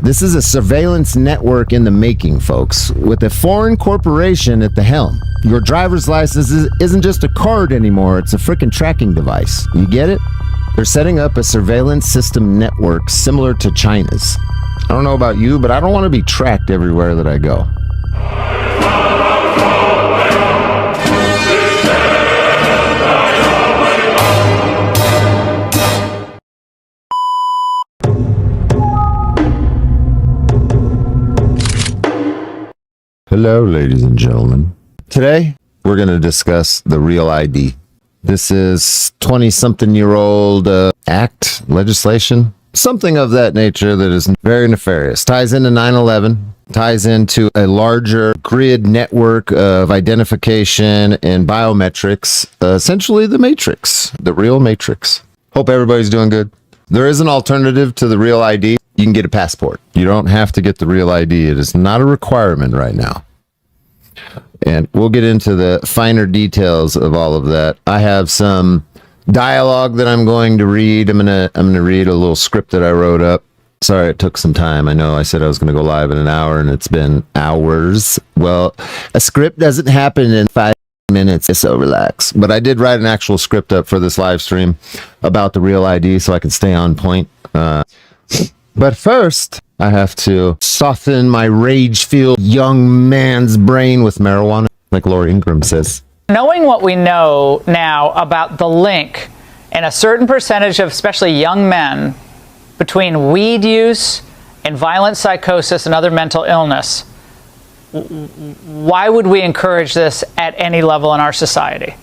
This is a surveillance network in the making, folks, with a foreign corporation at the helm. Your driver's license isn't just a card anymore, it's a freaking tracking device. You get it? They're setting up a surveillance system network similar to China's. I don't know about you, but I don't want to be tracked everywhere that I go. Hello, ladies and gentlemen. Today, we're going to discuss the Real ID. This is 20-something-year-old act, legislation, something of that nature that is very nefarious. Ties into 9/11, ties into a larger grid network of identification and biometrics, essentially the Matrix, the real Matrix. Hope everybody's doing good. There is an alternative to the Real ID. You can get a passport. You don't have to get the Real ID. It is not a requirement right now. And we'll get into the finer details of all of that. I have some dialogue that I'm going to read. I'm gonna read a little script that I wrote up. Sorry, it took some time. I know I said I was going to go live in an hour, and it's been hours. Well, a script doesn't happen in 5 minutes, so relax. But I did write an actual script up for this live stream about the Real ID, so I can stay on point. But first, I have to soften my rage-filled young man's brain with marijuana, like Laura Ingraham says. Knowing what we know now about the link in a certain percentage of especially young men between weed use and violent psychosis and other mental illness, why would we encourage this at any level in our society?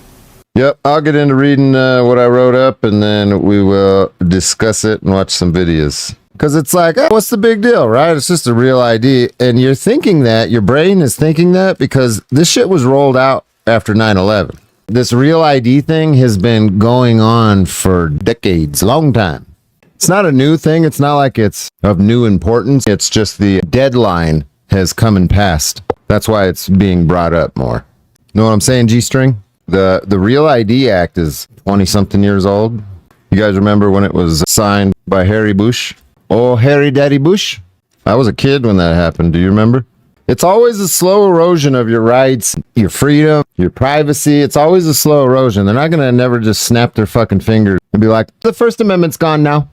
Yep, I'll get into reading what I wrote up, and then we will discuss it and watch some videos. Because it's like, hey, what's the big deal, right? It's just a Real ID. And you're thinking that, your brain is thinking that because this shit was rolled out after 9/11. This Real ID thing has been going on for decades, long time. It's not a new thing. It's not like it's of new importance. It's just the deadline has come and passed. That's why it's being brought up more. Know what I'm saying, G-String? The Real ID Act is 20-something years old. You guys remember when it was signed by Harry Bush? Oh, Harry Daddy Bush. I was a kid when that happened. Do you remember? It's always a slow erosion of your rights, your freedom, your privacy. It's always a slow erosion. They're not going to never just snap their fucking fingers and be like, the First Amendment's gone now.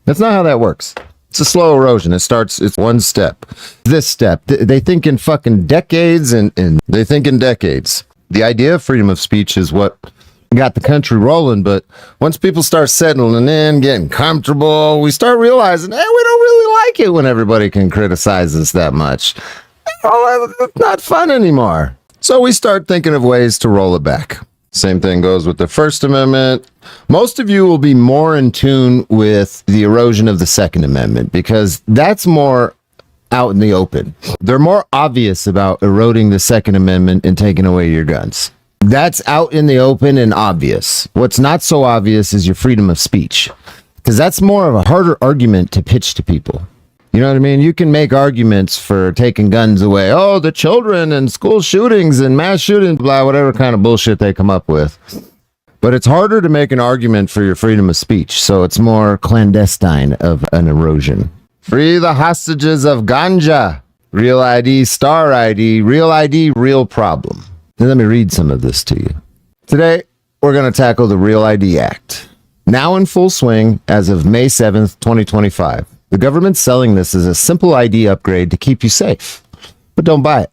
That's not how that works. It's a slow erosion. It's one step. This step. They think in fucking decades and they think in decades. The idea of freedom of speech is what got the country rolling, but once people start settling in, getting comfortable, we start realizing, hey, we don't really like it when everybody can criticize us that much. Oh, it's not fun anymore. So we start thinking of ways to roll it back. Same thing goes with the First Amendment. Most of you will be more in tune with the erosion of the Second Amendment because that's more out in the open. They're more obvious about eroding the Second Amendment and taking away your guns. That's out in the open and obvious. What's not so obvious is your freedom of speech, because that's more of a harder argument to pitch to people. You know what I mean? You can make arguments for taking guns away. Oh, the children and school shootings and mass shootings, blah, whatever kind of bullshit they come up with. But it's harder to make an argument for your freedom of speech, so it's more clandestine of an erosion. Free the hostages of ganja. Real ID, Star ID, Real ID, real problem. Let me read some of this to you. Today, we're going to tackle the Real ID Act. Now in full swing as of May 7th, 2025. The government's selling this as a simple ID upgrade to keep you safe. But don't buy it.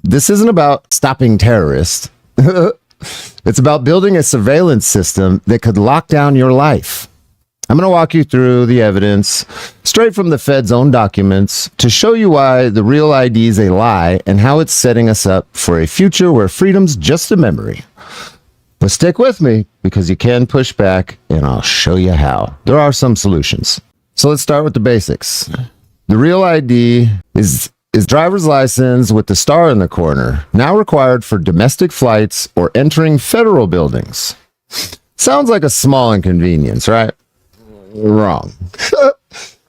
This isn't about stopping terrorists. It's about building a surveillance system that could lock down your life. I'm going to walk you through the evidence straight from the Fed's own documents to show you why the Real ID is a lie and how it's setting us up for a future where freedom's just a memory. But stick with me because you can push back and I'll show you how. There are some solutions. So let's start with the basics. The Real ID is driver's license with the star in the corner, now required for domestic flights or entering federal buildings. Sounds like a small inconvenience, right? Wrong.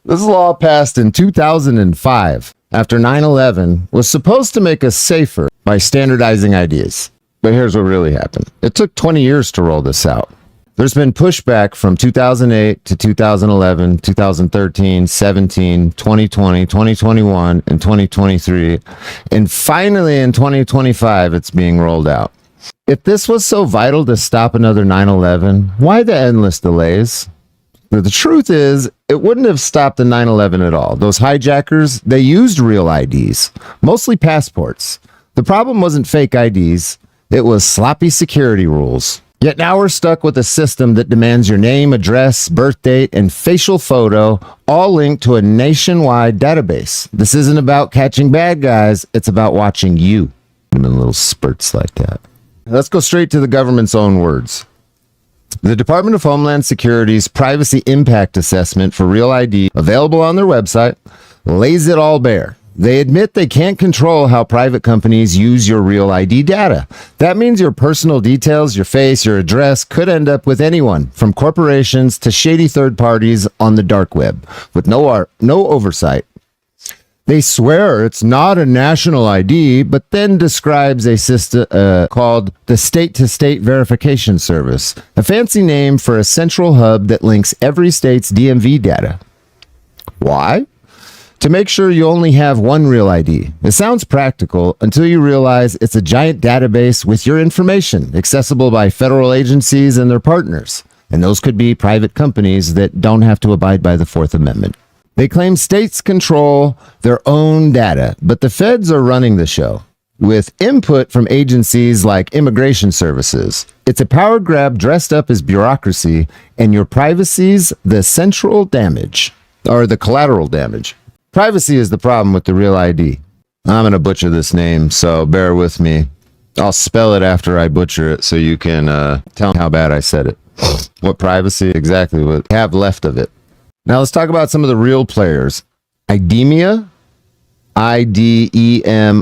This law passed in 2005 after 9/11 was supposed to make us safer by standardizing IDs. But here's what really happened. It took 20 years to roll this out. There's been pushback from 2008 to 2011, 2013, 17, 2020, 2021, and 2023. And finally in 2025, it's being rolled out. If this was so vital to stop another 9/11, why the endless delays? The truth is, it wouldn't have stopped the 9/11 at all. Those hijackers, they used real IDs, mostly passports. The problem wasn't fake IDs, it was sloppy security rules. Yet now we're stuck with a system that demands your name, address, birth date, and facial photo all linked to a nationwide database. This isn't about catching bad guys, it's about watching you in little spurts like that. Let's go straight to the government's own words. The Department of Homeland Security's Privacy Impact Assessment for Real ID, available on their website, lays it all bare. They admit they can't control how private companies use your Real ID data. That means your personal details, your face, your address could end up with anyone, from corporations to shady third parties on the dark web, with no oversight. They swear it's not a national ID, but then describes a system called the State-to-State Verification Service, a fancy name for a central hub that links every state's DMV data. Why? To make sure you only have one Real ID. It sounds practical until you realize it's a giant database with your information, accessible by federal agencies and their partners. And those could be private companies that don't have to abide by the Fourth Amendment. They claim states control their own data, but the feds are running the show with input from agencies like immigration services. It's a power grab dressed up as bureaucracy, and your privacy's the central damage, or the collateral damage. Privacy is the problem with the Real ID. I'm going to butcher this name, so bear with me. I'll spell it after I butcher it so you can tell me how bad I said it. What privacy exactly we have left of it. Now let's talk about some of the real players. Idemia, IDEMIA.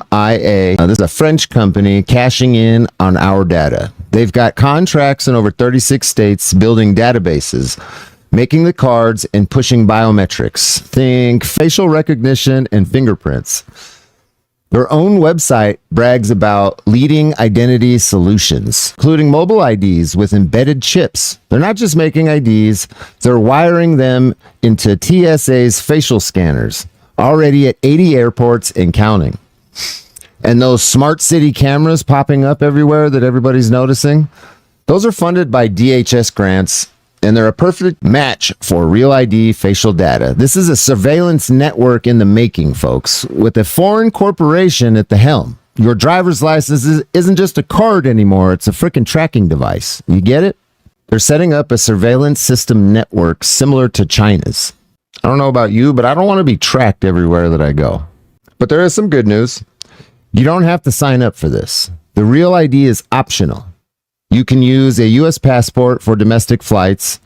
This is a French company cashing in on our data. They've got contracts in over 36 states building databases, making the cards and pushing biometrics. Think facial recognition and fingerprints. Their own website brags about leading identity solutions, including mobile IDs with embedded chips. They're not just making IDs, they're wiring them into TSA's facial scanners, already at 80 airports and counting. And those smart city cameras popping up everywhere that everybody's noticing, those are funded by DHS grants, and they're a perfect match for Real ID facial data. This is a surveillance network in the making, folks, with a foreign corporation at the helm. Your driver's license isn't just a card anymore, it's a freaking tracking device. You get it? They're setting up a surveillance system network similar to China's. I don't know about you, but I don't want to be tracked everywhere that I go. But there is some good news. You don't have to sign up for this. The Real ID is optional. You can use a U.S. passport for domestic flights,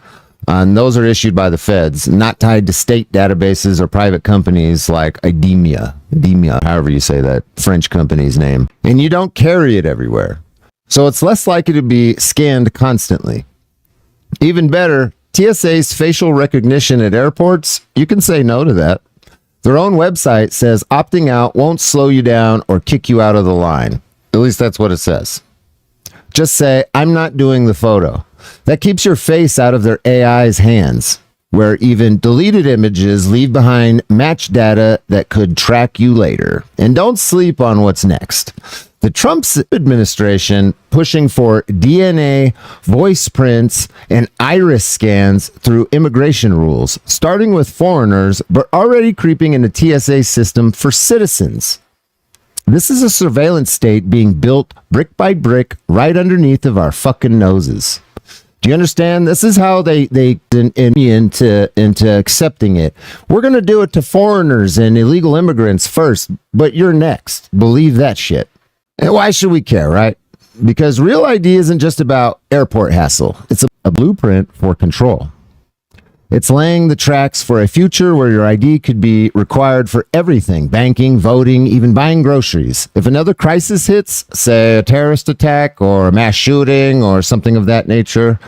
and those are issued by the feds, not tied to state databases or private companies like Idemia, however you say that French company's name. And you don't carry it everywhere. So it's less likely to be scanned constantly. Even better, TSA's facial recognition at airports, you can say no to that. Their own website says opting out won't slow you down or kick you out of the line. At least that's what it says. Just say, I'm not doing the photo. That keeps your face out of their AI's hands, where even deleted images leave behind match data that could track you later. And don't sleep on what's next. The Trump administration pushing for DNA, voice prints, and iris scans through immigration rules, starting with foreigners, but already creeping into TSA system for citizens. This is a surveillance state being built brick by brick right underneath of our fucking noses. Do you understand? This is how they into accepting it. We're going to do it to foreigners and illegal immigrants first, but you're next. Believe that shit. And why should we care, right? Because Real ID isn't just about airport hassle. It's a blueprint for control. It's laying the tracks for a future where your ID could be required for everything, banking, voting, even buying groceries. If another crisis hits, say a terrorist attack or a mass shooting or something of that nature,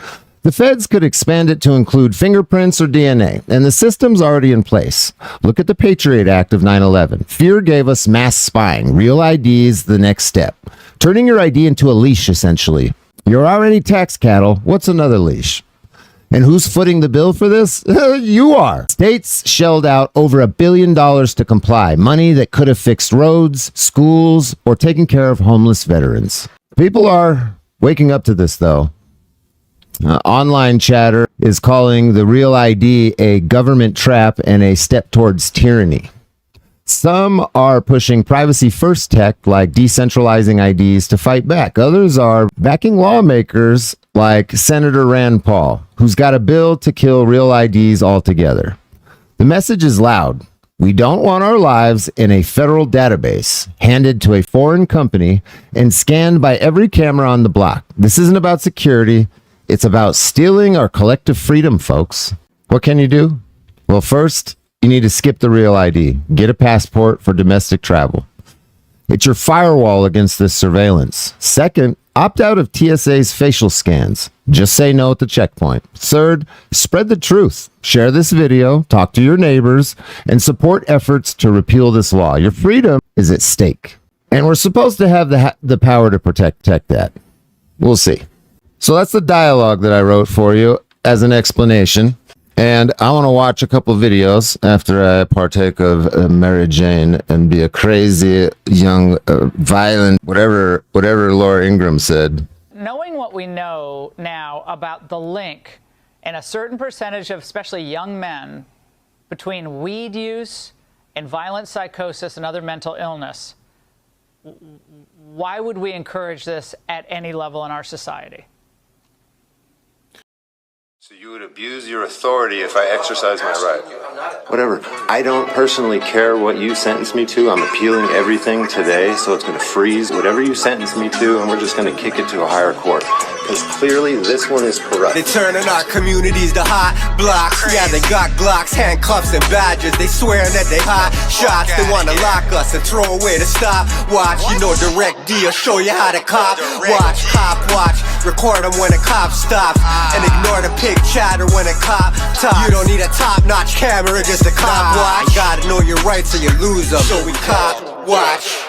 the feds could expand it to include fingerprints or DNA, and the system's already in place. Look at the Patriot Act of 9/11. Fear gave us mass spying. Real ID's the next step. Turning your ID into a leash, essentially. You're already tax cattle. What's another leash? And who's footing the bill for this? You are. States shelled out over $1 billion to comply, money that could have fixed roads, schools, or taken care of homeless veterans. People are waking up to this, though. Online chatter is calling the Real ID a government trap and a step towards tyranny. Some are pushing privacy-first tech like decentralizing IDs to fight back. Others are backing lawmakers like Senator Rand Paul, who's got a bill to kill Real IDs altogether. The message is loud. We don't want our lives in a federal database handed to a foreign company and scanned by every camera on the block. This isn't about security. It's about stealing our collective freedom, folks. What can you do? Well, first, you need to skip the Real ID. Get a passport for domestic travel. It's your firewall against this surveillance. Second, opt out of TSA's facial scans. Just say no at the checkpoint. Third, spread the truth. Share this video, talk to your neighbors, and support efforts to repeal this law. Your freedom is at stake. And we're supposed to have the power to protect that. We'll see. So that's the dialogue that I wrote for you as an explanation. And I want to watch a couple videos after I partake of Mary Jane and be a crazy, young, violent, whatever Laura Ingraham said. Knowing what we know now about the link in a certain percentage of especially young men between weed use and violent psychosis and other mental illness, why would we encourage this at any level in our society? So you would abuse your authority if I exercise my right? Whatever. I don't personally care what you sentence me to. I'm appealing everything today, so it's going to freeze whatever you sentence me to, and we're just going to kick it to a higher court. Because clearly this one is corrupt. They turning our communities to hot blocks. Yeah, they got Glocks, handcuffs, and badges. They swearing that they hot shots. They want to lock us and throw away the stop. Watch, you know Direct D will show you how to cop. Watch, cop, watch. Record them when a cop stops. And ignore the pig chatter when a cop talks. You don't need a top-notch camera, just a cop watch. You gotta know your rights or you lose them. So we cop, watch.